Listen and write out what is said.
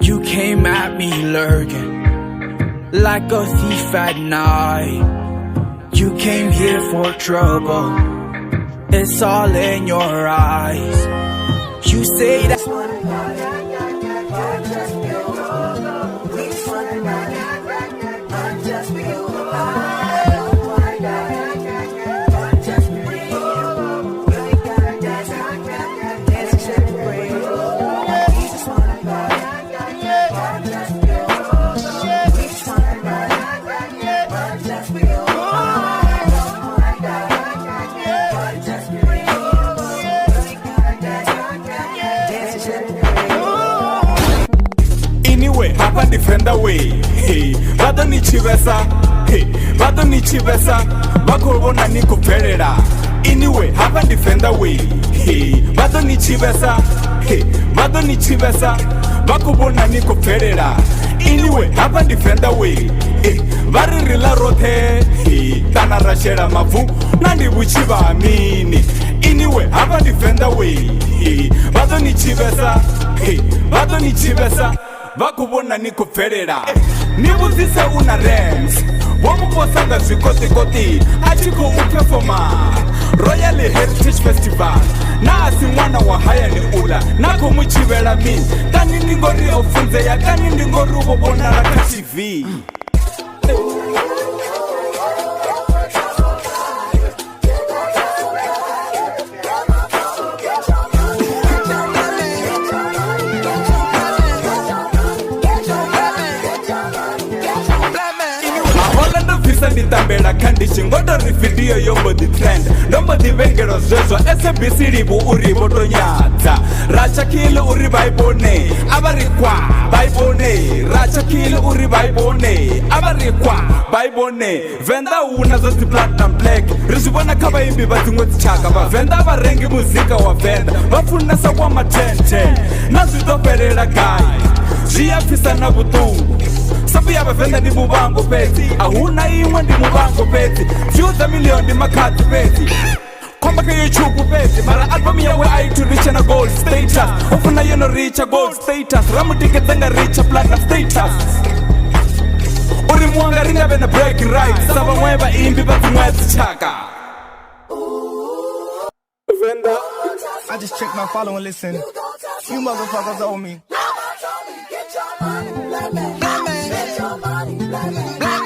You came at me lurking like a thief at night. You came here for trouble, it's all in your eyes. You say that hapa defender way. Hey, bado ni chivesa. Hey, bado ni chivesa. Bakubona ni kuperera. Anyway, hapa defender way. Hey, bado ni chivesa. Hey, bado ni chivesa. Bakubona ni kuperera. Anyway, hapa defender way. Hey, bari rila rote. Hey, tana rashera mavu. Nandi buchiba amini. Anyway, hapa defender way. Hey, bado ni chivesa. Hey, bado ni chivesa. Bakubona ni kuferera. Nibuzise una rems wamukosanga zvikoti achiko uperforma Royal Heritage Festival. Nasi mwana wa haya ni ula nako muchivela mi kani ningori ofunze ya kani ningori ubona raka TV. Nditambela kandishi ngodori video yombo di trend nombo di vengero zvezwa SBC ribu uri boto nyata racha kilo uri baibone abarikwa baibone racha kilo uri baibone abarikwa baibone venda una zosti platinum black rizibona kaba imbi batingoti chaka ba venda barengi muzika wa venda bafuna sa kwa matente nazitoperera guy zia pisa na butungu sabu ya bavenda ndi mubango peti ahuna imwe ndi mubango peti fyuza million ndi makati peti komba ke YouTube peti mara album yawe aitu richa na gold status ufuna yeno richa gold status ramutike tenga richa platinum status uri muanga ringa bena breaking right saba mweba imbi bati mwezi chaka venda. I just checked my follow and listen. You motherfuckers owe me. Get your money, black man. Black man. Get your money, black man.